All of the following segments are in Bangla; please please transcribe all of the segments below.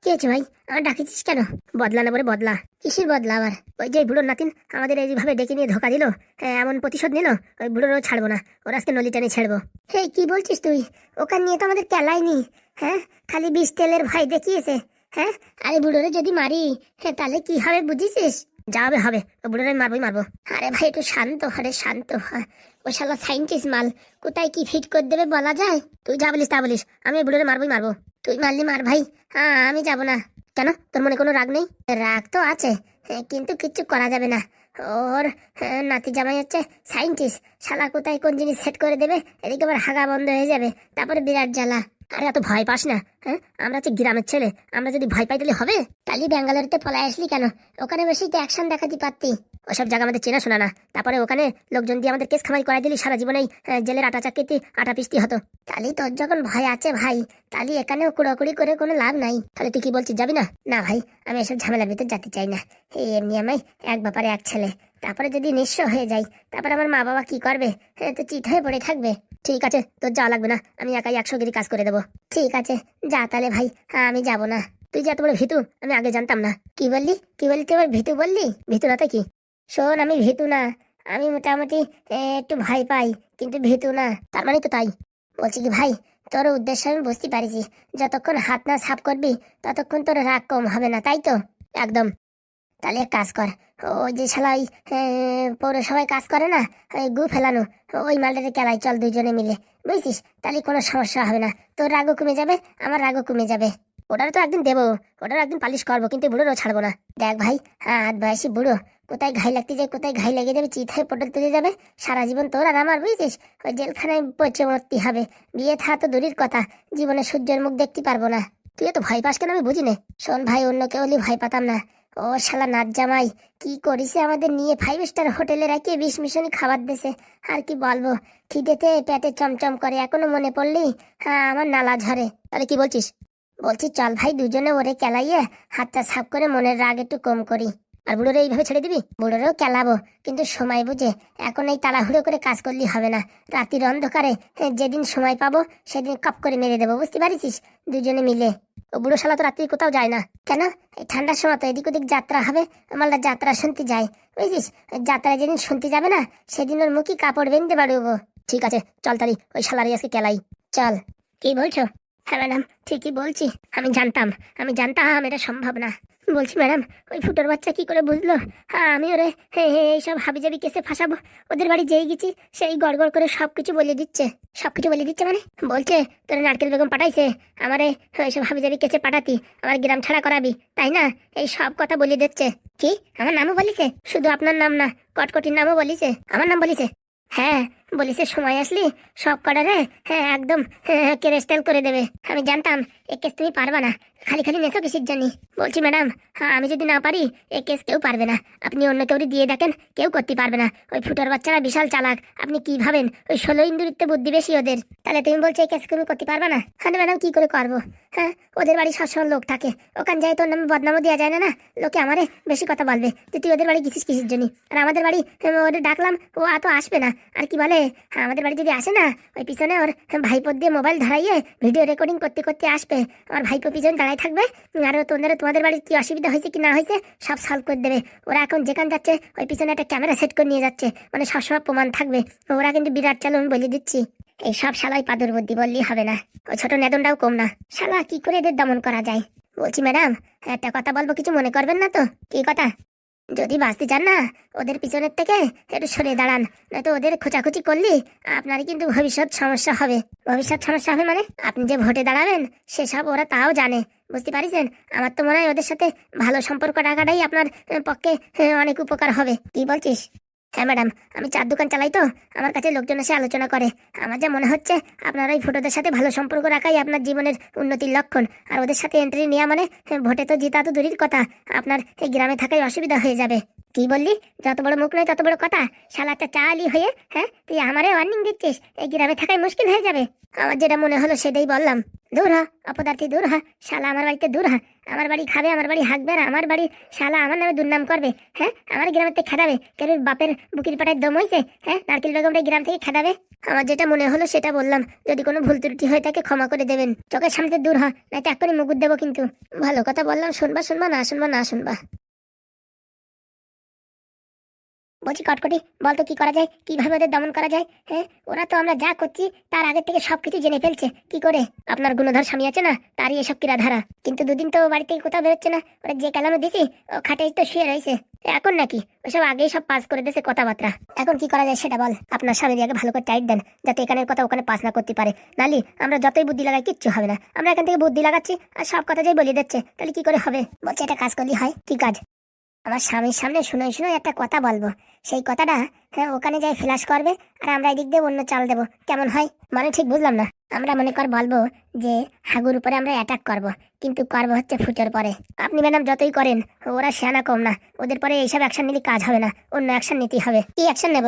কি হয়েছে ভাই? আমার ডাকিছিস কেন? বদলা না বলে বদলা? কিসের বদলা আবার? ওই যে বুড়োর নাতিন আমাদের এইভাবে ডেকে নিয়ে ধোকা দিল, এমন প্রতিশোধ নিল, ওই বুড়োরও ছাড়বো না, ওর আজকে নলি টেনে ছাড়বো। হে, কি বলছিস তুই? ওখান নিয়ে তো আমাদের কেলাইনি। হ্যাঁ, খালি বিষ তেলের ভয় দেখিয়েছে। হ্যাঁ, আরে বুড়োরে যদি মারি, হ্যাঁ তাহলে কি হবে বুঝিস? যা হবে হবে, ও বুড়োরে মারবোই মারবো। আরে ভাই একটু শান্ত, আরে শান্ত হ। ও শালা সাইন্টিস্ট মাল, কোথায় কি ফিট করে দেবে বলা যায়? তুই যা বলিস তা বলিস, আমি বুড়োরে মারবোই মারবো। তুই মারলি মার ভাই, হ্যাঁ আমি যাব না। কেন, তোর মনে কোনো রাগ নেই? রাগ তো আছে, কিন্তু কিচ্ছু করা যাবে না। ওর নাতি জামাই হচ্ছে সাইন্টিস্ট, শালা কোথায় কোন জিনিস সেট করে দেবে, এদিকে আবার হাগা বন্ধ হয়ে যাবে, তারপরে বিরাট জ্বালা। আরে এত ভয় পাস না, হ্যাঁ আমরা হচ্ছে গ্রামের ছেলে, আমরা যদি ভয় পাই তাহলে হবে? তাহলে ব্যাঙ্গালোরতে পলাই আসলি কেন? ওখানে বসেই তো অ্যাকশন দেখাতে পারতি। ওসব জায়গা আমাদের চেনা শোনা না, তারপরে ওখানে লোকজন দিয়ে আমাদের কেস খামাই করাই দিলি, সারা জীবনেই জেলের আটা চাকরিতে আটা পিস্তি হতো। তাহলে তোর যখন ভয় আছে ভাই, তাহলে এখানেও কুড়াকুড়ি করে কোনো লাভ নাই। তাহলে তুই কি বলছিস, যাবি না? না ভাই, আমি এসব ঝামেলার ভিতর যেতে চাই না। এই এমনি আমায় এক ব্যাপারে এক ছেলে, তারপরে যদি নিঃস্ব হয়ে যাই, তারপরে আমার মা বাবা কি করবে? তো চিট হয়ে পড়ে থাকবে। ঠিক আছে, তোর যাওয়া লাগবে না, আমি একাই 100 গিরি কাজ করে দেবো। ঠিক আছে, যা তাহলে ভাই, হ্যাঁ আমি যাবো না। তুই যে এত বড় ভীতু, আমি আগে জানতাম না। কি বললি তুই আবার ভীতু বললি? ভীতু না তো কি? শোন, আমি ভীতু না, আমি মোটামুটি একটু ভয় পাই, কিন্তু ভীতু না। তার মানে তো তাই বলছি কি ভাই, তোর উদ্দেশ্য আমি বুঝতে পারিছি। যতক্ষণ হাত না সাফ করবি, ততক্ষণ তোর রাগ কম হবে না, তাই তো? একদম। তাহলে এক কাজ কর, ওই যে শালা ওই পৌরসভায় কাজ করে না, ওই গু ফেলানো, ওই মালটাতে কেলাই চল দুজনে মিলে, বুঝছিস? তাহলে কোনো সমস্যা হবে না, তোর রাগও কমে যাবে, আমার রাগও কমে যাবে। ওটার তো একদিন দেবো, ওটার একদিন পালিশ করবো, কিন্তু বুড়োরও ছাড়বো না। দেখ ভাই, হাত বয়সী বুড়ো, কোথায় ঘাই লাগতে যায়, কোথায় ঘাই লেগে যাবে, চিত হয়ে পটল তুলে যাবে, সারা জীবন তোর আর আমার, বুঝছিস? ওই জেলখানায় পচে মরতে হবে, বিয়ে থা তো দূরের কথা, জীবনে সূর্যের মুখ দেখতে পারবো না। তুই তো ভয় পাস কেন আমি বুঝি নে। শোন ভাই, অন্য কেউ হলে ভয় পাতাম না। ও শালা নাচ জামাই কি করিছে আমাদের নিয়ে, 5 স্টার হোটেলে রাখিয়ে 20 মিশনি খাবার দিছে। আর কি বলবো, খিদেতে পেটে চমচম করে, এখনো মনে পড়লি হ্যাঁ আমার নালা ঝরে। তাহলে কি বলছিস? বলছি চল ভাই, দুজনে ওরে কেলাইয়ে হাতটা সাফ করে মনের রাগ একটু কম করি। আর বুড়োরে এইভাবে ছেড়ে দিবি? বুড়োরেও কেলাবো, কিন্তু সময় বুঝে। এখন এই তাড়াহুড়ো করে কাজ করলে হবে না, রাতির অন্ধকারে যেদিন সময় পাবো সেদিন কপ করে মেরে দেবো, বুঝতে পারিস? দুজনে মিলে। ও বুড়ো শালা তো রাত্রি কোথাও যায় না কেন? এই ঠান্ডার সময় তো এদিক ওদিক যাত্রা হবে, মালটা যাত্রা শুনতে যায়, বুঝছিস? যাত্রা যেদিন শুনতে যাবে না, সেদিন ওর মুখে কাপড় বেঁধে বাড়বো। ঠিক আছে চল তালি, ওই শালারি আজকে কেলাই। চল। কি বলছো? হ্যাঁ ম্যাডাম, ঠিকই বলছি। আমি জানতাম এটা সম্ভব না। বলছি ম্যাডাম, ওই ফুটোর বাচ্চা কি করে বুঝলো হ্যাঁ আমি ওরে এইসব হাবিজাবি কেসে ফাঁসাবো? ওদের বাড়ি যেই গেছি সেই গড়গড় করে সবকিছু বলে দিচ্ছে। সবকিছু বলে দিচ্ছে মানে? বলছে তোর নারকেল বেগম পাঠাইছে আমারে এইসব হাবিজাবি কেসে পাঠাতি, আমার গ্রাম ছাড়া করাবি, তাই না? এই সব কথা বলে দিচ্ছে। কি আমার নামও বলিছে? শুধু আপনার নাম না, কটকটির নামও বলিছে, আমার নাম বলিছে। হ্যাঁ বলিছে, সময় আসলি সব কটারে একদম কেরেস্টাল করে দেবে। আমি জানতাম এ কেস তুমি পারবা না, খালি খালি নেছো কিসের জানি। বলছি ম্যাডাম, হ্যাঁ আমি যদি না পারি এ কেস কেউ পারবে না, আপনি অন্য কেউ দিয়ে দেখেন, কেউ করতে পারবে না। ওই ফুটার বাচ্চারা বিশাল চালাক, আপনি কি ভাবেন ওই 16 ইন্দুরিতে বুদ্ধি বেশি ওদের? তাহলে তুমি বলছো এই কেস তুমি করতে পারবে না? হ্যাঁ ম্যাডাম, কি করে করবো? হ্যাঁ, ওদের বাড়ি সবসময় লোক থাকে, ওখান যাই তোর নামে বদনামও দেওয়া যায় না, না লোকে আমারে বেশি কথা বলবে যে তুই ওদের বাড়ি গেছিস কিসের জন্য। আর আমাদের বাড়ি ওদের ডাকলাম, ও এত আসবে না। আর কি বলে, আমাদের বাড়ি যদি আসে না, ওই পিছনে ওর ভাইপোর দিয়ে মোবাইল ধরাইয়ে ভিডিও রেকর্ডিং করতে করতে আসবে, আমার ভাইপো পিছনে দাঁড়ায় থাকবে, আর তোমাদের বাড়ির কি অসুবিধা হয়েছে কি না হয়েছে সব সলভ করে দেবে। ওরা এখন যেখানে যাচ্ছে ওই পিছনে একটা ক্যামেরা সেট করে নিয়ে যাচ্ছে, মানে সবসময় প্রমাণ থাকবে। ওরা কিন্তু বিরাট চালু, আমি বলে দিচ্ছি। এই সব শালাই পাদুর বুদ্ধি বললেই হবে না, ওই ছোট নেদনটাও কম না। শালা কি করে এদের দমন করা যায়? বলছি ম্যাডাম, একটা কথা বলবো, কিছু মনে করবেন না তো? কি কথা? যদি বাঁচতে চান না, ওদের পিছনের থেকে একটু সরে দাঁড়ান, নয়তো ওদের খোঁচাখুচি করলে আপনারই কিন্তু ভবিষ্যৎ সমস্যা হবে। ভবিষ্যৎ সমস্যা হবে মানে? আপনি যে ভোটে দাঁড়াবেন সেসব ওরা তাও জানে, বুঝতে পারিছেন? আমার তো মনে হয় ওদের সাথে ভালো সম্পর্ক রাখাটাই আপনার পক্ষে অনেক উপকার হবে। কি বলছিস? হ্যাঁ ম্যাডাম, আমি চার দোকান চালাই তো, আমার কাছে লোকজন এসে আলোচনা করে, আমার যা মনে হচ্ছে আপনার ওই ফুটোদের সাথে ভালো সম্পর্ক রাখাই আপনার জীবনের উন্নতির লক্ষণ। আর ওদের সাথে এন্ট্রি নেওয়া মানে ভোটে তো জিতা তো দূরের কথা, আপনার এই গ্রামে থাকাই অসুবিধা হয়ে যাবে। কি বললি? যত বড় মুখ নয় তত বড় কথা। শালা একটা চালি হয়ে, হ্যাঁ, তুই আমারে ওয়ার্নিং দিচ্ছিস? এই গ্রামে থাকাই মুশকিল হয়ে যাবে। আমার যেটা মনে হলো সেটাই বললাম। দূর হ অপদার্থী, দূর হ। শালা আমার বাড়িতে দূর হ। আমার বাড়ি খাবে, আমার বাড়ি হাঁকবে, আর আমার বাড়ি শালা আমার নামে দুর্নাম করবে। হ্যাঁ, আমার গ্রামেতে খেদাবে। কেন বাপের বুকির পাটায় দম হয়েছে? হ্যাঁ, নারকেল বেগমটা গ্রাম থেকে খেদাবে। আমার যেটা মনে হলো সেটা বললাম। যদি কোনো ভুল ত্রুটি হয়ে থাকে ক্ষমা করে দেবেন। চোখের সামনে দূর হ, নাই তো এক্ষুনি মুগুর দেবো কিন্তু। ভালো কথা বললাম, শুনবা শুনবা, না শুনবা না শুনবা। বলছি কটকটি, বলতো কি করা যায়, কিভাবে ওদের দমন করা যায়? হ্যাঁ, ওরা তো আমরা যা করছি তার আগে থেকে সবকিছু জেনে ফেলছে। কি করে? আপনার গুণধর স্বামী আছে না, তারই এসব কিরাধারা। কিন্তু দুদিন তো বাড়ি থেকে কোথাও বেরোচ্ছে না। ওরা যে কালানো দিছি ও খাটেই তো শুয়ে রয়েছে। এখন নাকি ওসব আগেই সব পাস করে দিয়েছে কথাবার্তা। এখন কি করা যায় সেটা বল। আপনার স্বামীর আগে ভালো করে টাইট দেন, যাতে এখানের কথা ওখানে পাস না করতে পারে। নালি আমরা যতই বুদ্ধি লাগাই কিচ্ছু হবে না। আমরা এখান থেকে বুদ্ধি লাগাচ্ছি আর সব কথা যাই বলে দিচ্ছে, তাহলে কি করে হবে? বলছে এটা কাজ করলে হয়। কি কাজ? আমার স্বামীর সামনে শুনে শুনে একটা কথা বলবো। সেই কথাটা, হ্যাঁ, ওখানে যাই ফ্ল্যাশ করবে, আর আমরা এদিক দিয়ে অন্য চাল দেবো। কেমন হয়? মানে ঠিক বুঝলাম না। আমরা মনে কর বলবো যে হাগুর উপরে আমরা অ্যাটাক করব, কিন্তু করবো হচ্ছে ফুটোর পরে। আপনি ম্যাডাম যতই করেন, ওরা সেনা কম না। ওদের পরে এইসব অ্যাকশন নিলে কাজ হবে না, অন্য অ্যাকশন নিতে হবে। কি অ্যাকশন নেব?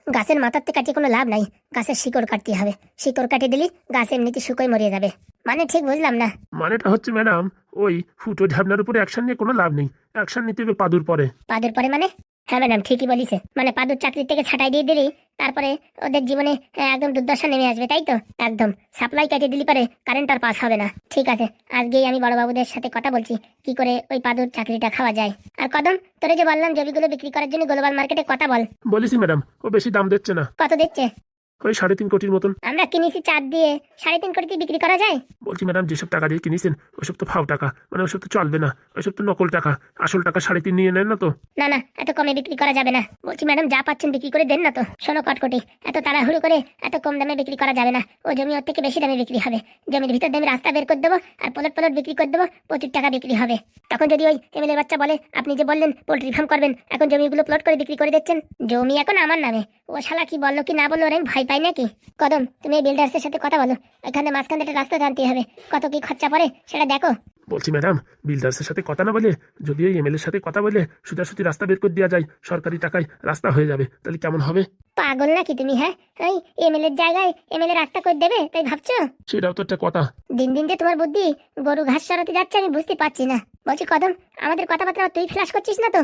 গাছের মাথার থেকে কাটিয়ে কোনো লাভ নাই, গাছের শিকড় কাটতে হবে। শিকড় কাটিয়ে দিলি গাছ এমনিতে শুকোয় মরিয়ে যাবে। মানে ঠিক বুঝলাম না। মানেটা হচ্ছে ম্যাডাম, ওই ফুটো ঝাবনার উপরে অ্যাকশন নিয়ে কোনো লাভ নেই, অ্যাকশন নিতে হবে পাদুর পরে। পাদুর পরে মানে? হ্যাঁ ম্যাডাম, ঠিকই বলিছে। মানে পাদুর চাকরি থেকে ছাঁটাই দিয়ে দিলি, তারপরে ওদের জীবনে একদম দুর্দশা নেমে আসবে, তাই তো? একদম সাপ্লাই কাটিয়ে দিলি পারে কারেন্ট আর পাস হবে না। ঠিক আছে, আজকেই আমি বড়বাবুদের সাথে কথা বলছি কি করে ওই পাদুর চাকরিটা খাওয়া যায়। আর কদম, তোরে যে বললাম জমিগুলো বিক্রি করার জন্য গ্লোবাল মার্কেটে কথা বল। বলেছি ম্যাডাম, ও বেশি দাম দিচ্ছে না। কত দিচ্ছে? ওই 3.5 কোটির মতন। আমরা কিনেছি 4 দিয়ে, 3.5 কোটিতে বিক্রি করা যায়? বলছি ম্যাডাম, যেসব টাকা দিয়ে কিনেছেন ওসব তো ফাও টাকা, মানে ওসব তো চলবে না, ওসব তো নকল টাকা। আসল টাকা 3.5 নিয়ে নেন না তো? না না, এত কমে বিক্রি করা যাবে না। বলছি ম্যাডাম, যা পাচ্ছেন বিক্রি করে দেন না তো। শোনো কটকটি, এত তাড়াহুড়ো করে এত কম দামে বিক্রি করা যাবে না। ও জমি ওর থেকে বেশি দামে বিক্রি হবে। জমির ভিতর দিয়ে আমি রাস্তা বের করে দেবো, আর প্লট প্লট বিক্রি করে দেবো, প্রচুর টাকা বিক্রি হবে। তখন যদি ওই এমএলএ বাচ্চা বলে আপনি যে বললেন পোল্ট্রি ফার্ম করবেন, এখন জমিগুলো প্লট করে বিক্রি করে দিচ্ছেন। জমি এখন আমার নামে। ও শালা কি বললো কি না বললো, ওর আমি ভয় পাই নাকি? কদম, তুমি এই বিল্ডার্সের সাথে কথা বলো। এখানে মাঝখানে একটা রাস্তা জানতে হবে, কত কি খরচা পড়ে সেটা দেখো। বলছি ম্যাডাম, বিল্ডার্সের সাথে কথা না বলে যদি ওই এমএলএর সাথে কথা বলে সোজাসুজি রাস্তা বের করে দেওয়া যায়, সরকারি টাকায় রাস্তা হয়ে যাবে, তাহলে কেমন হবে? পাগল নাকি তুমি? হ্যাঁ, এই এমএলএর জায়গায় এমএলএ রাস্তা করে দেবে তাই ভাবছো? সেটাও তো একটা কথা। দিন দিন যে তোমার বুদ্ধি গরু ঘাস চড়াতে যাচ্ছে আমি বুঝতে পারছি না। বলছি কদম, আমাদের কথাবার্তা তুই ফ্ল্যাশ করছিস না তো?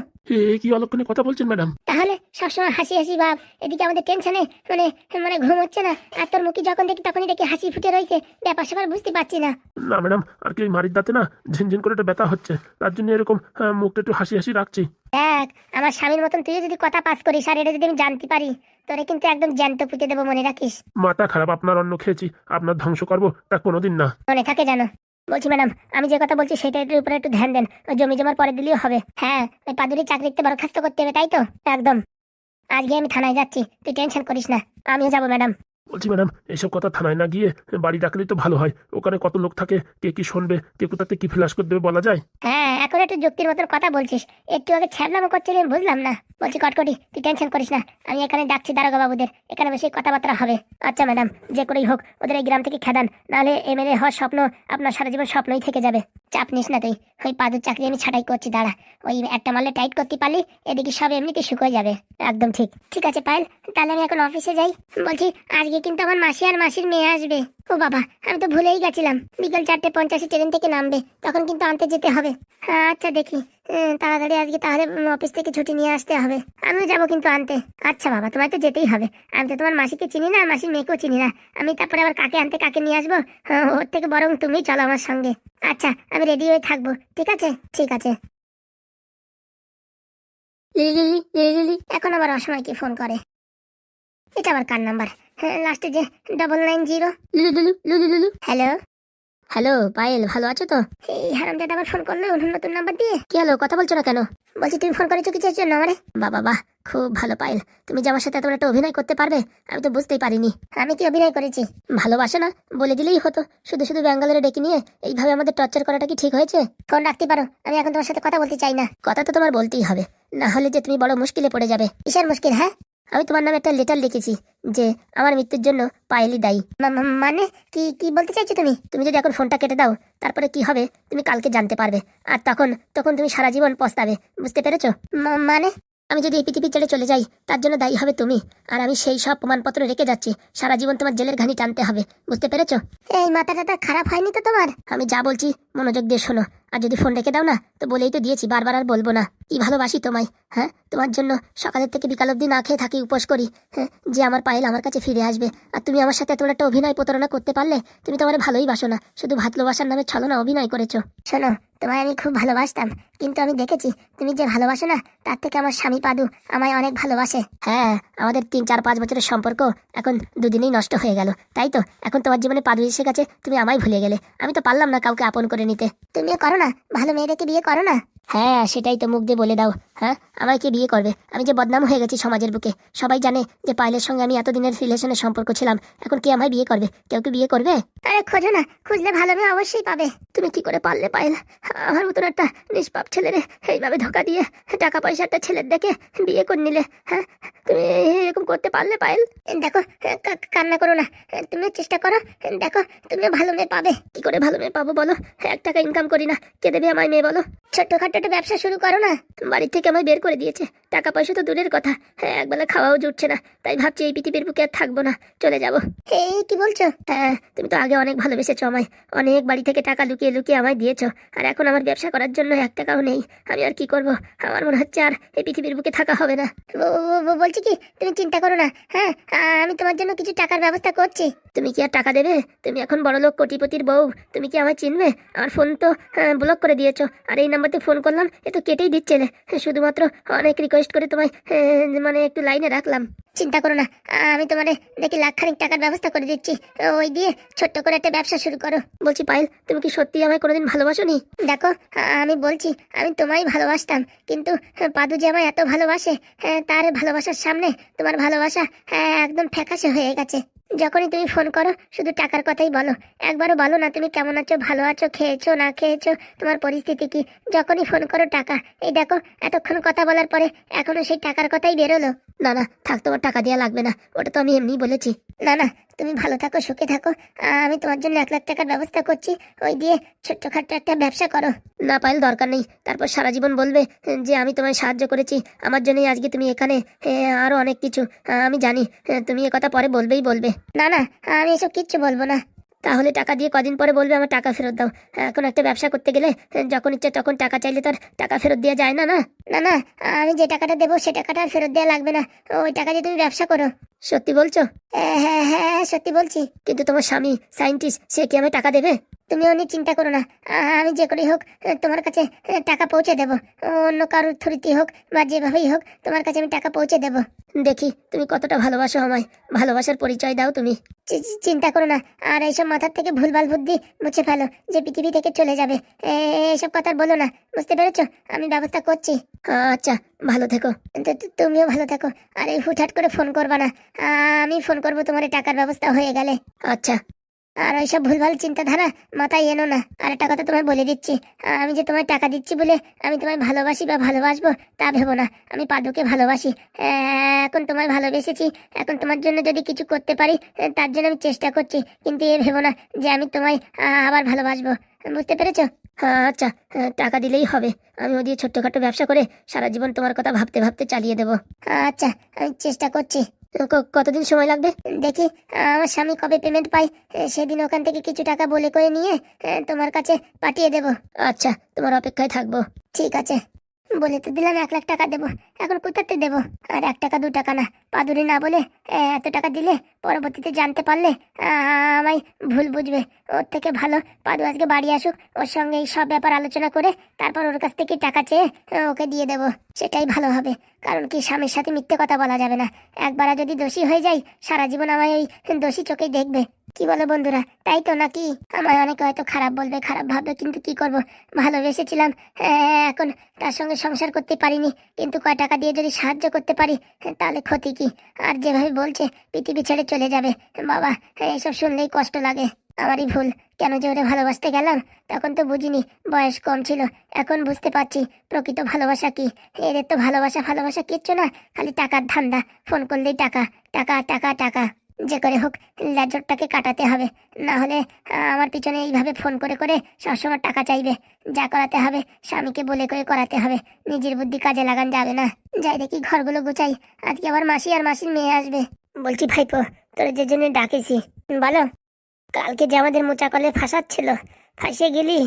কি অলক্ষণে কথা বলছেন ম্যাডাম? তাহলে সবসময় হাসি হাসি ভাব, এদিকে আমাদের টেনশনে মানে মানে ঘুম হচ্ছে না, আর তোর মুখে যখন দেখি তখনই দেখি হাসি ফুটে রয়েছে। ব্যাপার স্যাপার বুঝতে পারছি না। না ম্যাডাম, আর কি ওই মারির দাঁতে না ঝিনঝিন করে একটা ব্যথা হচ্ছে, তার জন্য এরকম মুখটা একটু হাসি হাসি রাখছি। দেখ, আমার স্বামীর মতন তুইও যদি কথা পাস করিস, আর এটা যদি আমি জানতে পারি, তোরে কিন্তু একদম জ্যান্ত পুঁতে দেবো, মনে রাখিস। মাথা খারাপ, আপনার অন্ন খেয়েছি, আপনার ধ্বংস করবো তা কোনোদিন না। মনে থাকে জানো। বলছি ম্যাডাম, আমি যে কথা বলছি সেটার উপরে একটু ধ্যান দেন। ওই জমি জমার পরে দিলেও হবে। হ্যাঁ, ওই পাদুরি চাকরিতে বরখাস্ত করতে হবে, তাই তো? একদম। আজকে আমি থানায় যাচ্ছি, তুই টেনশন করিস না। আমিও যাবো ম্যাডাম। বলছি ম্যাডাম, এইসব কথা থানায় না গিয়ে বাড়ি ডাকলেই তো ভালো হয়। ওখানে কত লোক থাকে, কে কি শুনবে, কে কোথাতে কি ফ্ল্যাশ করে দেবে বলা যায়। হ্যাঁ, এখন একটু যুক্তির মতন কথা বলছিস। একটু আগে ছ্যাবলামো করছিলি, আমি বুঝলাম না। বলছি কটকটি, তুই টেনশন করিস না, আমি এখানে ডাকছি দারোগা বাবুদের, এখানে বসে কথাবার্তা হবে। আচ্ছা ম্যাডাম, যে করেই হোক ওদের এই গ্রাম থেকে খেদান, নাহলে এমএলএ হওয়ার স্বপ্ন আপনার সারা জীবন স্বপ্নই থেকে যাবে। চাপ নিস না তুই, ওই পাদুর চাকরি আমি ছাঁটাই করছি, দাঁড়া। ওই একটা মারলে টাইট করতে পারলি, এদিকে সব এমনিতে শুকিয়ে যাবে। একদম ঠিক। ঠিক আছে পায়েল, তাহলে আমি এখন অফিসে যাই। বলছি আজকে কিন্তু আমার মাসি আর মাসির মেয়ে আসবে। ও বাবা, আমি তো ভুলেই গেছিলাম। বিকেল 4:50 ট্রেন থেকে নামবে, তখন কিন্তু আনতে যেতে হবে। হ্যাঁ আচ্ছা, দেখি তাড়াতাড়ি আজকে তাহলে অফিস থেকে ছুটি নিয়ে আসতে হবে। আমিও যাবো কিন্তু আনতে। আচ্ছা বাবা, তোমার তো যেতেই হবে। আমি তো তোমার মাসিকে চিনি না, মাসির মেয়েকেও চিনি না। আমি তারপরে আবার কাকে আনতে কাকে নিয়ে আসবো? ওর থেকে বরং তুমি চলো আমার সঙ্গে। আচ্ছা, আমি রেডি হয়ে থাকবো। ঠিক আছে, ঠিক আছে। লিলি লিলি লিলি এখন আবার অসময় কি ফোন করে? এটা আবার কার নাম্বার? হ্যাঁ, লাস্টে যে 990। লুলু লুলু লুলু লুলু। হ্যালো হ্যালো পায়েল, ভালো আছো তো? এই হারামজাদা আবার ফোন করলো নতুন নাম্বার দিয়ে। কি হলো, কথা বলছো না কেন? বলছি তুমি ফোন করেছো কিসের জন্য আমারে? বাবা বাহ, খুব ভালো পায়েল, তুমি যে আমার সাথে এত বড় একটা অভিনয় করতে পারবে আমি তো বুঝতেই পারিনি। আমি কি অভিনয় করেছি? ভালোবাসো না বলে দিলেই হতো, শুধু শুধু ব্যাঙ্গালোরে ডেকে নিয়ে এইভাবে আমাদের টর্চার করাটা কি ঠিক হয়েছে? ফোন রাখতে পারো, আমি এখন তোমার সাথে কথা বলতে চাই না। কথা তো তোমার বলতেই হবে, না হলে যে তুমি বড় মুশকিলে পড়ে যাবে। কিসের মুশকিল? হ্যাঁ, আমি তোমার নামে একটা লেটার লিখেছি যে আমার মৃত্যুর জন্য পায়েলই দায়ী। মানে কি কি বলতে চাইছো তুমি? তুমি যদি এখন ফোনটা কেটে দাও, তারপরে কি হবে তুমি কালকে জানতে পারবে, আর তখন তখন তুমি সারা জীবন পস্তাবে। বুঝতে পেরেছো? মানে আমি যদি এই পৃথিবী ছেড়ে চলে যাই তার জন্য দায়ী হবে তুমি, আর আমি সেই সব প্রমাণপত্র রেখে যাচ্ছি। সারা জীবন তোমার জেলের ঘানি টানতে হবে, বুঝতে পেরেছো? এই মাথাটা খারাপ হয়নি তো তোমার? আমি যা বলছি মনোযোগ দিয়ে শোনো, আর যদি ফোন রেখে দাও না তো বলেই তো দিয়েছি, বারবার আর বলবো না। কি ভালোবাসি তোমায়, হ্যাঁ, তোমার জন্য সকালের থেকে বিকাল অব্দি না খেয়ে থাকি, উপোস করি, হ্যাঁ, যে আমার পায়েল আমার কাছে ফিরে আসবে। আর তুমি আমার সাথে এত বড় একটা অভিনয় প্রতারণা করতে পারলে? তুমি তো আমার ভালোই বাসো না, শুধু ভালোবাসার নামে ছলনা অভিনয় করেছো। শোনো, তোমায় আমি খুব ভালোবাসতাম, কিন্তু আমি দেখেছি তুমি যে ভালোবাসো না, তার থেকে আমার স্বামী পাদু আমায় অনেক ভালোবাসে। হ্যাঁ, আমাদের 3-4-5 বছরের সম্পর্ক এখন দুদিনেই নষ্ট হয়ে গেল, তাই তো এখন তোমার জীবনে পাদু এসে গেছে, তুমি আমায় ভুলে গেলে। আমি তো পারলাম না কাউকে আপন করে নিতে। তুমিও করো না, ভালো মেয়েদেরকে বিয়ে করো না। হ্যাঁ, সেটাই তো মুখ দিয়ে বলে দাও। হ্যাঁ, আমায় কে বিয়ে করবে? আমি যে বদনাম হয়ে গেছি সমাজের বুকে, সবাই জানে যে পায়েলের সঙ্গে আমি এতদিনের রিলেশনের সম্পর্ক ছিলাম। এখন কে আমায় বিয়ে করবে? কেউ কি বিয়ে করবে? আরে খোঁজো না, খুঁজলে ভালো মেয়ে অবশ্যই পাবে। তুমি কি করে পারলে পায়েল, আমার মতন একটা নিষ্পাপ ছেলেরে এইভাবে ধোকা দিয়ে টাকা পয়সা একটা ছেলের দেখে বিয়ে করে নিলে? হ্যাঁ, তুমি এরকম করতে পারলে পায়েল? দেখো, কান্না করো না, তুমিও চেষ্টা করো, দেখো তুমিও ভালো মেয়ে পাবে। কি করে ভালো মেয়ে পাবো বলো? 1 টাকা ইনকাম করি না, কে দেবে আমায় মেয়ে বলো? ছোট্টখাটো একটা ব্যবসা শুরু করো না। বাড়ির থেকে আমায় বের করে দিয়েছে, টাকা পয়সা তো দূরের কথা, হ্যাঁ, একবেলা খাওয়াও জুটছে না। তাই ভাবছি এই পৃথিবীর বুকে আর থাকবো না, চলে যাবো। এই কি বলছো? হ্যাঁ, তুমি তো আগে অনেক ভালোবেসেছো আমায়, অনেক বাড়ি থেকে টাকা লুকিয়ে লুকিয়ে আমায় দিয়েছো, আর এখন আমার ব্যবসা করার জন্য 1 টাকাও নেই। আমি আর কি করব? আমার মনে হচ্ছে আর এই পৃথিবীর বুকে থাকা হবে না। বলছি কি, তুমি চিন্তা করো না, হ্যাঁ, আমি তোমার জন্য কিছু টাকার ব্যবস্থা করছি। তুমি কি আর টাকা দেবে? তুমি এখন বড়লোক কোটিপতির বউ, তুমি কি আমায় চিনবে? আমার ফোন তো ব্লক করে দিয়েছো, আর এই নাম্বারতে ফোন করলাম এ তো কেটেই দিচ্ছিলে। শুধুমাত্র অনেক রিকোয়েস্ট করে তোমায় মানে একটু লাইনে রাখলাম। চিন্তা করো না, আমি তোমার দেখি 1,00,000 টাকার ব্যবস্থা করে দিচ্ছি, ওই দিয়ে ছোট্ট করে একটা ব্যবসা শুরু করো। বলছি পায়েল, তুমি কি সত্যি আমায় কোনোদিন ভালোবাসোনি? দেখো, আমি বলছি আমি তোমায় ভালোবাসতাম, কিন্তু পাদু যে আমায় এত ভালোবাসে, তার ভালোবাসার সামনে তোমার ভালোবাসা একদম ফ্যাকাশে হয়ে গেছে। যখনই তুমি ফোন করো শুধু টাকার কথাই বলো, একবারও বলো না তুমি কেমন আছো, ভালো আছো, খেয়েছো না খেয়েছো, তোমার পরিস্থিতি কি। যখনই ফোন করো টাকা। এই দেখো, এতক্ষণ কথা বলার পরে এখনো সেই টাকার কথাই বেরোলো। না না থাক, তোমার টাকা দেওয়া লাগবে না, ওটা তো আমি এমনি বলেছি। না না, তুমি ভালো থাকো, সুখে থাকো, আমি তোমার জন্য 1,00,000 টাকার ব্যবস্থা করছি, ওই দিয়ে ছোট্টখাট্ট একটা ব্যবসা করো। না পায়েল, দরকার নেই, তারপর সারা জীবন বলবে যে আমি তোমায় সাহায্য করেছি, আমার জন্যই আজকে তুমি এখানে, আরো অনেক কিছু। আমি জানি তুমি কথা পরে বলবেই বলবে। না না, আমি এসব কিচ্ছু বলবো না। তাহলে টাকা দিয়ে কদিন পরে বলবে আমার টাকা ফেরত দাও? এখন একটা ব্যবসা করতে গেলে যখন ইচ্ছে তখন টাকা চাইলে তার টাকা ফেরত দেওয়া যায় না। না না না, আমি যে টাকাটা দেবো সে টাকাটা আর ফেরত দেওয়া লাগবে না, ওই টাকা দিয়ে তুমি ব্যবসা করো। সত্যি বলছো? হ্যাঁ হ্যাঁ হ্যাঁ, সত্যি বলছি। কিন্তু তোমার স্বামী সায়েন্টিস্ট, সে কি আমায় টাকা দেবে? তুমি অনেক চিন্তা করো না, আমি যে করেই হোক তোমার কাছে টাকা পৌঁছে দেবো, অন্য কারোর থ্রুতে হোক বা যেভাবেই হোক তোমার কাছে আমি টাকা পৌঁছে দেবো। দেখি তুমি কতটা ভালোবাসো আমায়, ভালোবাসার পরিচয় দাও তুমি। চিন্তা করো না, আর এইসব মাথার থেকে ভুলভাল বুদ্ধি মুছে ফেলো যে পৃথিবী থেকে চলে যাবে, এইসব কথা বলো না, বুঝতে পেরেছো? আমি ব্যবস্থা করছি। আচ্ছা, ভালো থেকো। তুমিও ভালো থেকো, আর এই হুটহাট করে ফোন করবা না, আমি ফোন করবো তোমার টাকার ব্যবস্থা হয়ে গেলে। আচ্ছা। আর ওইসব ভুলভাল চিন্তাধারা মাথায় এনো না। আর একটা কথা তোমায় বলে দিচ্ছি, আমি যে তোমায় টাকা দিচ্ছি বলে আমি তোমায় ভালোবাসি বা ভালোবাসবো তা ভেবো না। আমি পাদুকে ভালোবাসি, এখন তোমায় ভালোবেসেছি, এখন তোমার জন্য যদি কিছু করতে পারি তার জন্য আমি চেষ্টা করছি, কিন্তু এ ভেবো না যে আমি তোমায় আবার ভালোবাসবো, বুঝতে পেরেছো? আচ্ছা, টাকা দিলেই হবে, আমি ওদিকে ছোট্টখাটো ব্যবসা করে সারা জীবন তোমার কথা ভাবতে ভাবতে চালিয়ে দেবো। আচ্ছা, আমি চেষ্টা করছি। কতদিন সময় লাগবে দেখি, আমার স্বামী কবে পেমেন্ট পাই সেদিন ওখান থেকে কিছু টাকা বলে করে নিয়ে তোমার কাছে পাঠিয়ে দেব। আচ্ছা, তোমার অপেক্ষায় থাকবো। ঠিক আছে। বলে তো দিলাম 1,00,000 টাকা দেবো, এখন কোথাতে দেবো? আর 1 টাকা 2 টাকা না, পাদুরি না বলে এত টাকা দিলে পরবর্তীতে জানতে পারলে আমায় ভুল বুঝবে। ওর থেকে ভালো পাদু আজকে বাড়ি আসুক, ওর সঙ্গে এই সব ব্যাপার আলোচনা করে তারপর ওর কাছ থেকে টাকা চেয়ে ওকে দিয়ে দেবো, সেটাই ভালো হবে। কারণ কি, স্বামীর সাথে মিথ্যে কথা বলা যাবে না। একবার যদি দোষী হয়ে যাই সারা জীবন আমায় ওই দোষী চোখেই দেখবে। কি বলো বন্ধুরা, তাই তো নাকি? আমায় অনেকে হয়তো খারাপ বলবে, খারাপ ভাববে, কিন্তু কি করব, ভালোবেসেছিলাম, এখন তার সঙ্গে সংসার করতে পারিনি, কিন্তু কয় টাকা দিয়ে যদি সাহায্য করতে পারি তাহলে ক্ষতি কি? আর যেভাবে বলছে পৃথিবী ছেড়ে চলে যাবে, বাবা এইসব শুনলেই কষ্ট লাগে। আমারই ভুল, কেন যে ওরে ভালোবাসতে গেলাম, তখন তো বুঝিনি, বয়স কম ছিল। এখন বুঝতে পারছি প্রকৃত ভালোবাসা কি। এদের তো ভালোবাসা ভালোবাসা কিচ্ছু না, খালি টাকার ধান্দা, ফোন করলেই টাকা টাকা টাকা টাকা। যে করে হোক লেজরটাকে কাটাতে হবে, না হলে আমার পিছনে এইভাবে ফোন করে করে সবসময় টাকা চাইবে। যা করাতে হবে স্বামীকে বলে করে করাতে হবে, নিজের বুদ্ধি কাজে লাগান যাবে না। যাই দেখি ঘরগুলো গুছাই, আজকে আবার মাসি আর মাসির মেয়ে আসবে। বলছি ভাইপো, তোর যে জন্য ডাকেছি বলো। কালকে যে আমাদের মোচা কলে ফাঁসাচ্ছিল, ফাঁসে গেলি,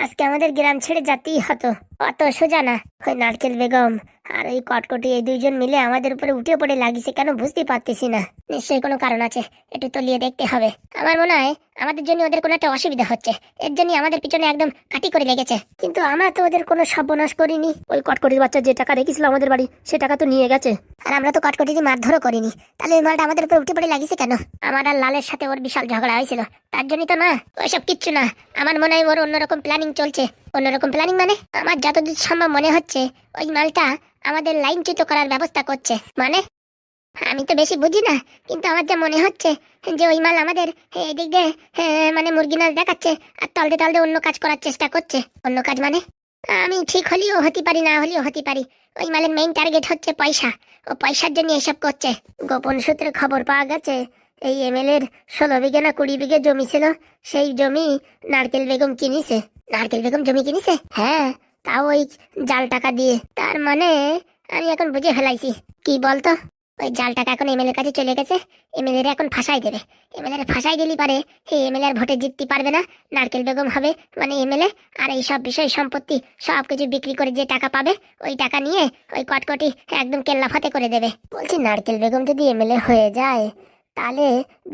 আজকে আমাদের গ্রাম ছেড়ে যেতেই হতো। অত সোজা না। ওই নারকেল বেগম আর ওই কটকটি এই দুইজন মিলে আমাদের উপরে উঠে পড়ে লাগিয়েছে কেন বুঝতে পারতেছি না। নিশ্চয়ই কোনো কারণ আছে, একটু তলিয়ে দেখতে হবে। আমার মনে হয় আমাদের জন্য ওদের কোনো একটা অসুবিধা হচ্ছে, এর জন্য আমাদের পিছনে একদম কাটি করে লেগেছে। কিন্তু আমরা তো ওদের কোনো সর্বনাশ করিনি। ওই কটকটির বাচ্চা যে টাকা রেখেছিল আমাদের বাড়ি, সে টাকা তো নিয়ে গেছে। আর আমরা তো কটকটির মারধরও করিনি, তাহলে ওই মালটা আমাদের উপরে উঠে পড়ে লাগিয়েছে কেন? আমার আর লালের সাথে ওর বিশাল ঝগড়া হয়েছিল, তার জন্যই তো না। ওইসব কিচ্ছু না, আমার মনে হয় ওর অন্যরকম প্ল্যানিং চলছে। অন্যরকম প্ল্যানিং মানে? আমার যতদূর সম্ভব মনে হচ্ছে ওই মালটা আমাদের লাইনচ্যুত করার ব্যবস্থা করছে। মানে আমি তো বেশি বুঝি না, কিন্তু আমার যা মনে হচ্ছে যে ওই মাল আমাদের এদিক দিয়ে মানে মুরগি নাচ দেখাচ্ছে আর তলদে তলদে অন্য কাজ করার চেষ্টা করছে। অন্য কাজ মানে আমি ঠিক হলেও হতে পারি, না হলেও হতে পারি। ওই মালের মেইন টার্গেট হচ্ছে পয়সা, ও পয়সার জন্য এসব করছে। গোপন সূত্রে খবর পাওয়া গেছে এই এমএলএর 16 বিঘে না 20 বিঘে জমি ছিল, সেই জমি নারকেল বেগম কিনিছে। নারকেল বেগম জমি কিনিছে? হ্যাঁ, তাও ওই জাল টাকা দিয়ে। তার মানে আমি এখন বুঝে ফেলাইছি। কি বলতো? ওই জাল টাকা এখন এমএলএ কাছে চলে গেছে, এমএলএ এখন ফাঁসাই দেবে। এমএলএ ফাঁসাই দিলি পারে এই এমএলএ আর ভোটে জিততে পারবে না, নারকেল বেগম হবে মানে এমএলএ। আর এই সব বিষয় সম্পত্তি সব কিছু বিক্রি করে যে টাকা পাবে, ওই টাকা নিয়ে ওই কটকটি একদম কেল্লাফাতে করে দেবে। বলছি নারকেল বেগম যদি এমএলএ হয়ে যায়, তাহলে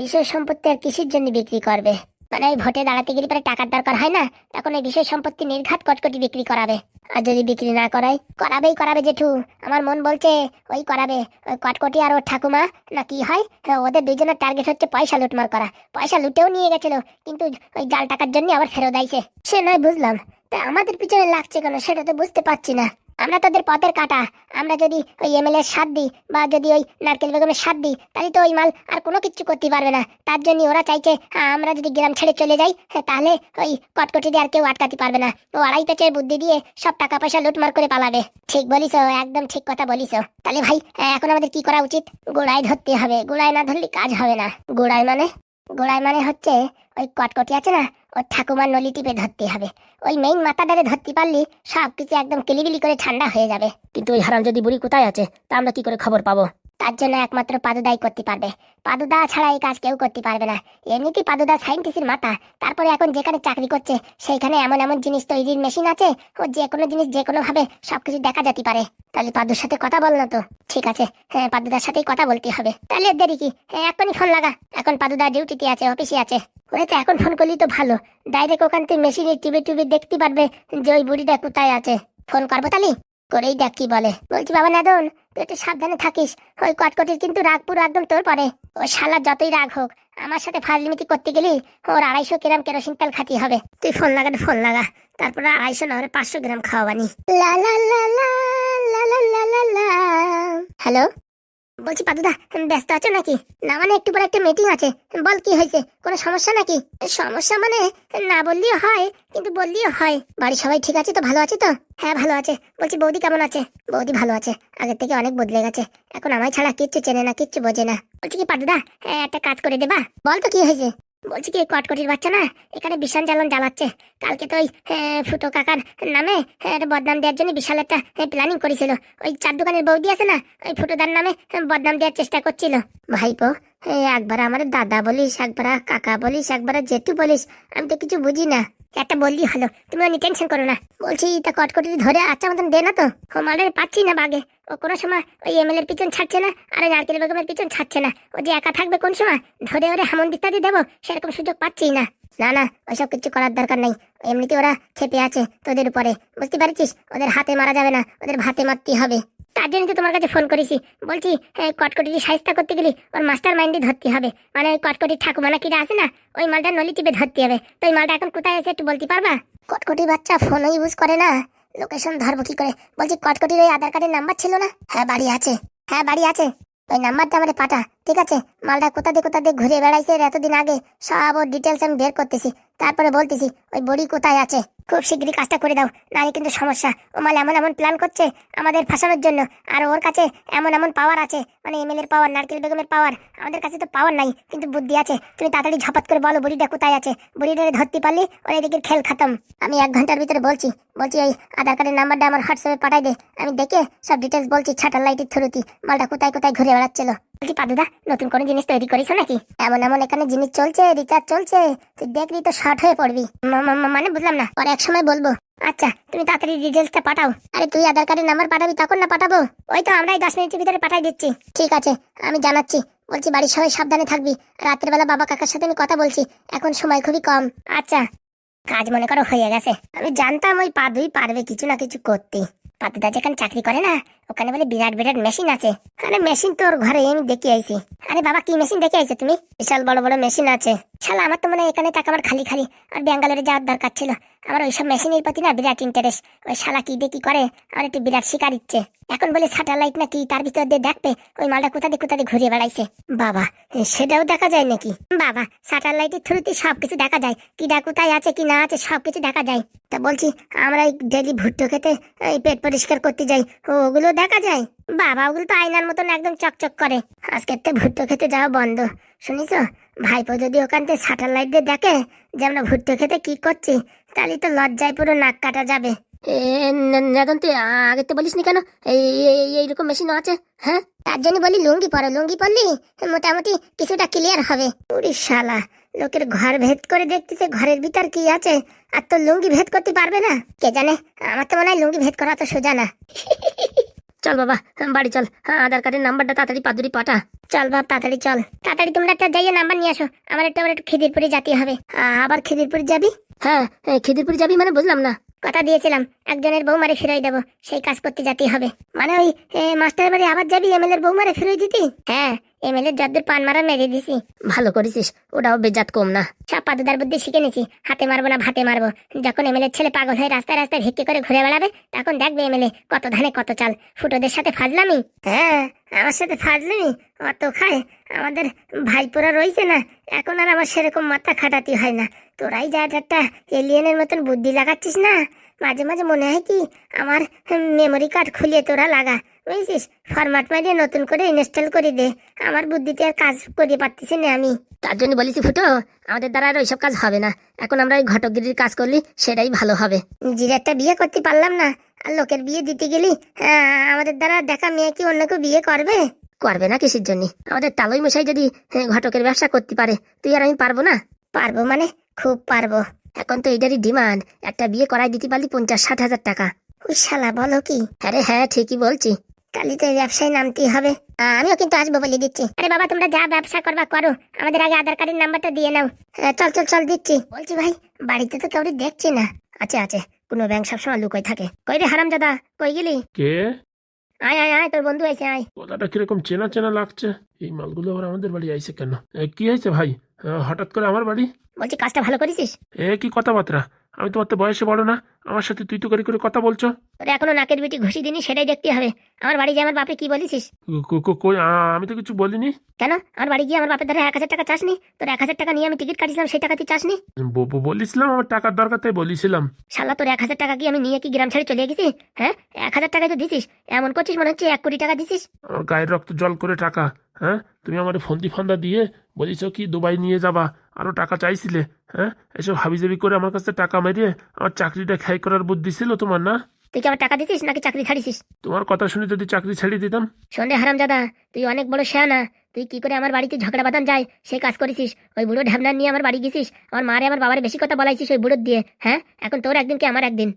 বিষয় সম্পত্তি আর কিসের জন্য বিক্রি করবে? মানে ওই ভোটে দাঁড়াতে গেলে পরে টাকার দরকার হয় না, তখন ওই বিষয় সম্পত্তি নির্ঘাত কটকটি বিক্রি করাবে। আর যদি বিক্রি না করায়, করাবেই করাবে জেঠু, আমার মন বলছে ওই করাবে। ওই কটকটি আর ওর ঠাকুমা না কি হয়, ওদের দুইজনের টার্গেট হচ্ছে পয়সা লুটমার করা। পয়সা লুটেও নিয়ে গেছিল, কিন্তু ওই জাল টাকার জন্য আবার ফেরত আইছে। সে নয় বুঝলাম, তা আমাদের পিছনে লাগছে কেন সেটা তো বুঝতে পারছি না। আমরা তাদের পথের কাটা, আমরা যদি ওই এমএলএ সাথ দিই বা যদি ওই নারকেল বেগমের সাথ দিই, তাহলে তো ওই মাল আর কোনো কিছু করতে পারবে না। তার জন্য ওরা চাইছে আমরা যদি গ্রাম ছেড়ে চলে যাই, তাহলে ওই কটকটি দিয়ে আর কেউ আটকাতে পারবে না। ও আড়াই পেঁচের বুদ্ধি দিয়ে সব টাকা পয়সা লুটমার করে পালাবে। ঠিক বলিস, একদম ঠিক কথা বলিস। তাহলে ভাই এখন আমাদের কি করা উচিত? গোড়ায় ধরতে হবে, গোড়ায় না ধরলে কাজ হবে না। গোড়ায় মানে হচ্ছে ওই কটকটি আছে না, ওর ঠাকুমার নলি টিপে ধরতে হবে। ওই মেইন মাথাটারে ধরতে পারলি সবকিছু একদম কিলিবিলি করে ঠান্ডা হয়ে যাবে। কিন্তু ওই হারাম যদি বুড়ি কোথায় আছে, তা আমরা কি করে খবর পাবো? তার জন্য একমাত্র পাদুদাই করতে পারবে। পাদুদা ছাড়া এই কাজ কেউ করতে পারবে না। এমনিতেই পাদুদা সাইন্টিস্টের মাথা, তারপরে এখন যেখানে চাকরি করছে সেইখানে এমন এমন জিনিস তৈরির মেশিন আছে, ও যে কোনো জিনিস যে কোনো ভাবে সবকিছু দেখা যেতে পারে। তাহলে পাদুর সাথে কথা বল না তো? ঠিক আছে, হ্যাঁ পাদুদার সাথেই কথা বলতে হবে। তাহলে দেরি কি, এখনই ফোন লাগা। এখন পাদুদা ডিউটিতে আছে, অফিসে আছে। ওরে তো এখন ফোন করলি তো ভালো, ডাইরেক্ট ওখান থেকে মেশিনের টিভি টিভি দেখতে পারবে যে ওই বুড়িটা কোথায় আছে। ফোন করবো তালি, করেই দেখ কি বলে। বলছি বাবা নাদন, তুই একটু সাবধানে থাকিস। ওই কটকটির কিন্তু রাগ পুরো একদম তোর পরে। ওই শালা যতই রাগ হোক, আমার সাথে ফাজলিমিতি করতে গেলি ওর 250 গ্রাম কেরোসিন তেল খাতি হবে। তুই ফোন লাগা, তারপরে 250 না হলে 500 গ্রাম খাওয়াবানি। লা লা লা লা লা লা লা লা লা। হ্যালো, বলছি পাদুদা ব্যস্ত আছো নাকি? না মানে একটু পরে একটা মিটিং আছে। বল কি হয়েছে, কোনো সমস্যা নাকি? সমস্যা মানে না বললেও হয়, কিন্তু বললেও হয়। বাড়ির সবাই ঠিক আছে তো, ভালো আছে তো? হ্যাঁ ভালো আছে। বলছি বৌদি কেমন আছে? বৌদি ভালো আছে, আগের থেকে অনেক বদলে গেছে। এখন আমায় ছাড়া কিচ্ছু চেনে না, কিচ্ছু বোঝে না। বলছি কি পাদুদা একটা কাজ করে দেবা? বল তো কি হয়েছে? বলছি কি কটকটির বাচ্চা না এখানে বিশাল জ্বালান জ্বালাচ্ছে। কালকে তো ওই ফুটো কাকার নামে একটা বদনাম দেওয়ার জন্য বিশাল একটা প্ল্যানিং করেছিল। ওই চার দোকানের বৌদি আছে না, ওই ফুটোদার নামে বদনাম দেওয়ার চেষ্টা করছিল। ভাইপো একবার আমার দাদা বলিস, একবার কাকা বলিস, একবার জেঠু বলিস, আমি তো কিছু বুঝি না। একটা বললি হলো, তুমি অনেক টেনশন করো না। বলছি তা কটকটি ধরে আচ্ছা মতন দে না তো, ও মালের পাচ্ছি না বাগে। ও কোনো সময় ওই এমএলএর পিছন ছাড়ছে না, আর নারকেল বেগমের পিছন ছাড়ছে না। ও যে একা থাকবে কোন সময়, ধরে ওরে হামন দিস্তাদি দেবো সেরকম সুযোগ পাচ্ছি না। না না, ওইসব কিছু করার দরকার নাই। এমনিতে ওরা খেপে আছে তোদের উপরে, বুঝতে পারছিস? ওদের হাতে মারা যাবে না, ওদের ভাতে মারতে হবে। তার জন্য তো তোমার কাছে ফোন করেছি। বলছি কটকটি সাহিস্তা করতে গেলে ওর মাস্টার মাইন্ডে ধরতে হবে। মানে ওই কটকটির ঠাকুমা না কিরা আছে না, ওই মালটা নলি টিপে ধরতে হবে। তো ওই মালটা এখন কোথায় আছে একটু বলতে পারবা? কটকটি বাচ্চা ফোনও ইউজ করে না, লোকেশন ধরবো কি করে? বলছি কটকটির ওই আধার কার্ডের নাম্বার ছিল না? হ্যাঁ বাড়ি আছে। ওই নাম্বারটা আমাদের পাঠা, ঠিক আছে? মালটা কোথা দিয়ে ঘুরে বেড়াইছে এতদিন আগে, সব ওর ডিটেলস আমি বের করতেছি, তারপরে বলতেছি ওই বড়ি কোথায় আছে। খুব শীঘ্রই কাজটা করে দাও, নাহলে কিন্তু সমস্যা। ও মাল এমন এমন প্ল্যান করছে আমাদের ফাঁসানোর জন্য, আর ওর কাছে এমন এমন পাওয়ার আছে, মানে এমএলএর পাওয়ার, নারকেল বেগমের পাওয়ার। আমাদের কাছে তো পাওয়ার নাই, কিন্তু বুদ্ধি আছে। তুমি তাড়াতাড়ি ঝপাত করে বলো বুড়িটা কোথায় আছে। বুড়িটারে ধরতে পারলি ওর এদিকে খেল খতম। আমি 1 ঘন্টার ভিতরে বলছি এই আধার কার্ডের নাম্বারটা আমার হোয়াটসঅ্যাপে পাঠাই দে, আমি দেখে সব ডিটেলস বলছি। স্যাটেলাইটের থ্রুতি মালটা কোথায় কোথায় ঘুরে বেড়াচ্ছিল। বলছি পাদুদা, নতুন কোনো জিনিস তৈরি করেছো নাকি? এমন এমন এখানে জিনিস চলছে, রিচার্জ চলছে, তুই দেখলি তো শর্ট হয়ে পড়বি। মানে বুঝলাম না, পরে এক সময় বলবো। আচ্ছা তুমি তাড়াতাড়ি ডিটেলসটা পাঠাও। আরে তুই আধার কার্ডের নাম্বার পাঠাবি তখন না পাঠাবো? ওই তো আমরাই 10 মিনিটের ভিতরে পাঠাই দিচ্ছি। ঠিক আছে, আমি জানাচ্ছি। বলছি বাড়ির সবাই সাবধানে থাকবি। রাতের বেলা বাবা কাকার সাথে আমি কথা বলছি, এখন সময় খুবই কম। আচ্ছা, কাজ মনে করো হয়ে গেছে। আমি জানতাম ওই পাদুই পারবে কিছু না কিছু করতে। পাদুদা যেখানে চাকরি করে না, ওখানে বলে বিরাট বিরাট মেশিন আছে। আরে মেশিন তোর ঘরে আমি দেখে আইছি। আরে বাবা কি মেশিন দেখে আইছো তুমি? বিশাল বড় বড় মেশিন আছে। শালা আমার তো মনে হয় এখানে টাকা আমার খালি খালি, আর ব্যাঙ্গালোরে যাওয়ার দরকার ছিল। আমার ওইসব মেশিনের প্রতি না বিরাট ইন্টারেস্ট। ওই শালা কি দিয়ে কি করে আমার একটু বিরাট শিকার ইচ্ছে। এখন বলে স্যাটেলাইট না কি, তার ভিতর দিয়ে দেখবে ওই মালটা কোথা দিয়ে ঘুরে বেড়াইছে। বাবা সেটাও দেখা যায় নাকি? বাবা স্যাটেলাইটের থ্রুতে সবকিছু দেখা যায়, কিডা কোথায় আছে কি না আছে সবকিছু দেখা যায়। তা বলছি আমরা এই ডেলি ভুট্টো খেতে এই পেট পরিষ্কার করতে যাই, ওগুলো দেখা যায়? বাবা ওগুলো তো আয়নার মতন একদম চকচক করে। আজকের তো ভুট্টো খেতে যাওয়া বন্ধ, শুনিস? ভাইপো যদি ওখান থেকে স্যাটেলাইট দিয়ে দেখে যে আমরা ভুট্টো খেতে কি করছি, তাহলে তো লজ্জায় পুরো নাক কাটা যাবে। তুই আগে তো বলিস নি কেন এইরকম মেশিনও আছে? হ্যাঁ, তার জন্য বলি লুঙ্গি পরো, লুঙ্গি পরলি মোটামুটি কিছুটা ক্লিয়ার হবে। ওরে শালা, লোকের ঘর ভেদ করে দেখতেছে ঘরের ভিতর কি আছে, আর তো লুঙ্গি ভেদ করতে পারবে না? কে জানে, আমার তো মনে হয় লুঙ্গি ভেদ করা তো সোজা না। চল বাবা বাড়ি চল, আধার কার্ডের নাম্বারটা তাড়াতাড়ি পাদুরি পাঠা। চল বাবা তাড়াতাড়ি চল, তাড়াতাড়ি তোমরা একটা যাইয়ে নাম্বার নিয়ে আসো। আমার একটু খিদিরপুরে যেতে হবে। আবার খিদিরপুর যাবি? হ্যাঁ, খিদিরপুর যাবি মানে বুঝলাম না। কথা দিয়েছিলাম একজনের বৌমারে ফিরাই দেবো, সেই কাজ করতে যেতে হবে। মানে ওই মাস্টারের বাড়ি আবার যাবি এমএলএর বৌমারে ফিরাই দিতি? হ্যাঁ, এমএলএর যদ্দূর পান মারা মেরে দিছি। ভালো করেছিস, ওটাও বেজাত কম না। সব পাদুদার বুদ্ধি শিখে নিছি, হাতে মারবো না ভাতে মারবো। যখন এমএলএর ছেলে পাগল হয়ে রাস্তায় রাস্তায় ভিক্ষে করে ঘুরে বেড়াবে, তখন দেখবে এমএলএ কত ধানে কত চাল। ফুটোদের সাথে ফাজলামি, হ্যাঁ আমার সাথে ফাজলামি অত খায়। আমাদের ভাইপোরা রয়েছে না, এখন আর আমার সেরকম মাথা খাটাতে হয় না। তোরাই যা একটা এলিয়েনের মতন বুদ্ধি লাগাচ্ছিস না, মাঝে মাঝে মনে হয় কি আমার মেমোরি কার্ড খুলিয়ে তোরা লাগা, বুঝছিস? ফরম্যাট মারিয়ে নতুন করে ইনস্টল করে দে। আমার বুদ্ধিতে আর কাজ করে পারতেছি না আমি। তার জন্য বলেছি ফুটো, আমাদের দ্বারা আর ওইসব কাজ হবে না। এখন আমরা ওই ঘটকগিরির কাজ করলি সেটাই ভালো হবে। নিজের একটা বিয়ে করতে পারলাম না, আর লোকের বিয়ে দিতে গেলি আমাদের দ্বারা দেখা মেয়ে কি অন্য কেউ বিয়ে করবে? করবে না কিসের জন্য? আমাদের তালই মশাই যদি ঘটকের ব্যবসা করতে পারে, তুই আর আমি পারবো না? পারবো মানে খুব পারবো। এখন তো এটারই ডিমান্ড, একটা বিয়ে করাই দিতে পারলি 50-60 হাজার টাকা। ওই শালা বলো কি? আরে হ্যাঁ ঠিকই বলছি। তাহলে তো ব্যবসায় নামতেই হবে। আমিও কিন্তু আসবো বলে দিচ্ছি। আরে বাবা তোমরা যা ব্যবসা করবা করো, আমাদের আগে আধার কার্ডের নাম্বারটা দিয়ে নাও। চল দিচ্ছি। বলছি ভাই বাড়িতে তো কাউরি দেখছি না। আছে, কোনো ব্যাংক সবসময় লুকোয় থাকে। কই রে হারামজাদা, কই গেলি? কে? আয় তোর বন্ধু আইছে, আয়। গলাটা কিরকম চেনা চেনা লাগছে। এই মালগুলো আবার আমাদের বাড়ি আইছে কেন? কি হয়েছে ভাই? হঠাৎ করে আমার বাড়ি? বলছি কাজটা ভালো করেছিস? কি কথাবার্তা? আমি তোমার তো বয়সে বড় না, আমার সাথে তুই তো করে করে কথা বলছো। তোর এখনো নাকের বিটি ঘুষি দিনি, সেটাই দেখতে হবে। আমার বাড়ি গিয়ে আমার বাপে কি বলেছিস? কই, আমি তো কিছু বলিনি। কেন আমার বাড়ি গিয়ে আমার বাপের ধরে 1000 টাকা চাসনি? তোর 1000 টাকা নিয়ে আমি টিকিট কাটিছিলাম, সেই টাকা তুই চাসনি? বলিছিলাম আমার টাকার দরকার, তাই বলিছিলাম। শালা তোর 1000 টাকা কি আমি নিয়ে কি গ্রাম ছেড়ে চলে গেছি? হ্যাঁ, 1000 টাকা তো দিছিস, এমন করছিস মনে হচ্ছে 1 কোটি টাকা দিছিস। আমার গায়ের রক্ত জল করে টাকা। হ্যাঁ, তুমি আমার ফন্দা দিয়ে বলিস কি দুবাই নিয়ে যাবা, আরো টাকা চাইছিলে। হ্যাঁ, এসব হাবিজাবি করে আমার কাছে টাকা মেরিয়ে আমার চাকরিটা খাই করার বুদ্ধি ছিল তোমার না? তুই কি আমার টাকা দিছিস নাকি চাকরি ছাড়িছিস? তোমার কথা শুনে যদি চাকরি ছেড়ে দিতাম। সন্ধ্যে হারামজাদা, তুই অনেক বড় শেয়ানা। তুই কি করে আমার বাড়িতে ঝগড়া বাঁধান যায় সেই কাজ করেছিস? ওই বুড়ো ঢ্যাবনা নিয়ে আমার বাড়ি গেছিস, আমার মারে আমার বাবার বেশি কথা বলাইছিস ওই বুড়োর দিয়ে। হ্যাঁ, এখন তোর একদিন কি আমার একদিন।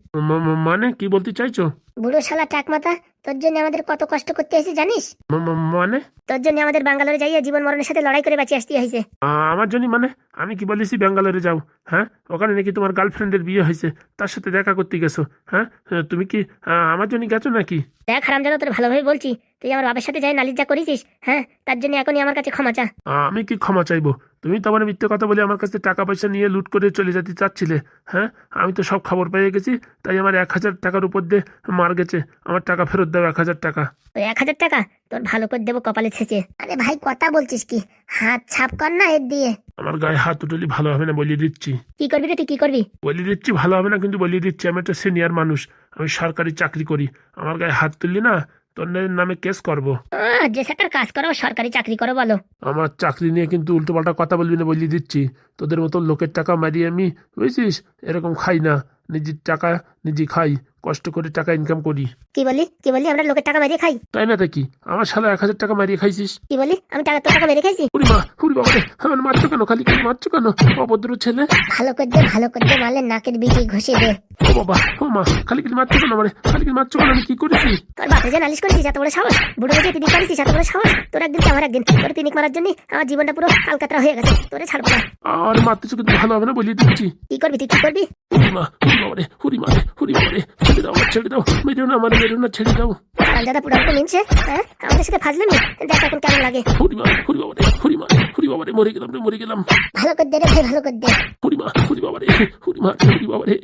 মানে কি বলতে চাইছো? বুড়ো শালা টাক মাথা, তোর জন্য আমাদের কত কষ্ট করতে হয়েছে জানিস? মানে তোর জন্য আমাদের বাঙ্গালোরে যাইয়া জীবন মরণের সাথে লড়াই করে বাঁচিয়ে আসতে হয়েছে। আমার জন্য মানে? আমি কি বলেছি ব্যাঙ্গালোরে যাও? হ্যাঁ, ওখানে নাকি তোমার গার্লফ্রেন্ডের বিয়ে হয়েছে, তার সাথে দেখা করতে গেছো। হ্যাঁ, তুমি কি আমার জন্য গেছো নাকি? দেখ হারামজাদা, তোর ভালোভাবে বলছি, তুই আমার বাবার সাথে যাই নালিশ যা করেছিস, হ্যাঁ তার জন্য এখনই আমার কাছে ক্ষমা চা। আমি কি ক্ষমা চাইবো? তুমি তো আমার মিথ্যে কথা বলে আমার কাছে টাকা পয়সা নিয়ে লুট করে চলে যেতে চাচ্ছিলে। হ্যাঁ, আমি তো সব খবর পেয়ে গেছি, তাই আমার 1,000 টাকার উপর দিয়ে মার গেছে। আমার টাকা ফেরত দাও, 1,000 টাকা। ওই 1,000 টাকা তোর ভালো করে দেবো কপালে ছেঁচে। আরে ভাই কথা বলছিস কি, হাত ছাপ কর না এর দিয়ে। আমার গায়ে হাত উঠলি ভালো হবে না, বলিয়ে দিচ্ছি। কি করবি রে তুই, কি করবি? বলিয়ে দিচ্ছি ভালো হবে না, কিন্তু বলিয়ে দিচ্ছি আমি একটা সিনিয়র মানুষ, আমি সরকারি চাকরি করি। আমার গায়ে হাত তুললি না, তোর নামে কেস করব। যে সেটার কাজ করো, সরকারি চাকরি করো বলো। আমার চাকরি নিয়ে কিন্তু উল্টোপাল্টা কথা বলবি না, বলিয়ে দিচ্ছি। তোদের মতো লোকের টাকা মারিয়ে আমি, বুঝছিস, এরকম খাই না। নিজের টাকা নিজে খাই, কষ্ট করে টাকা ইনকাম করি। কি বলি আমরা লোকের টাকা মেরে খাই? তাই না দেখি, আমার শালা 1,000 টাকা মারিয়ে খাইছিস। কি বলি আমি তোর টাকা মেরে খাইছি? উরি মা, উরি বাবা রে, আমার মারছো কেন? খালি খালি মারছো কেন? অভদ্র ছেলে। ভালো করে দে মারলে নাকের বিচি ঘষে দে। ও বাবা, ও মা, খালি খালি মারছো কেন? মানে খালি খালি মারছো কেন? আমি কি করেছি? তোর বাপে যে নালিশ করেছিস, এত বড় সাহস? বুড়ো বেজে পিনিক মারিছিস, এত বড় সাহস? তোর একদিন কি আমার একদিন? তোর পিনিক মারার জন্য আমার জীবনটা পুরো আলকাতরা হয়ে গেছে। তোরে ছাড়বো না। আর মারতেছো কিন্তু ভালো হবে না, বলিয়ে দিচ্ছি। কি করবি তুই, কি করবি? উরি মা, উরি বাবা রে, উরি মা রে, উরি বাবা রে, ছেড়ে দাও, ছেড়ে দাও, মেরো না, মানে মেরো না, ছেড়ে দাও। দাদা পুরো আমাকে মিনছে, হ্যাঁ আমাদের সাথে ফাজলামি, দেখ এখন কেমন লাগে। উরি মা, উরি বাবা রে, উরি মা রে, উরি বাবা রে, মরে গেলাম রে, মরে গেলাম। ভালো করে দে রে ভাই, ভালো করে দে। উরি মা, উরি বাবা রে, উরি মা, উরি বাবা রে।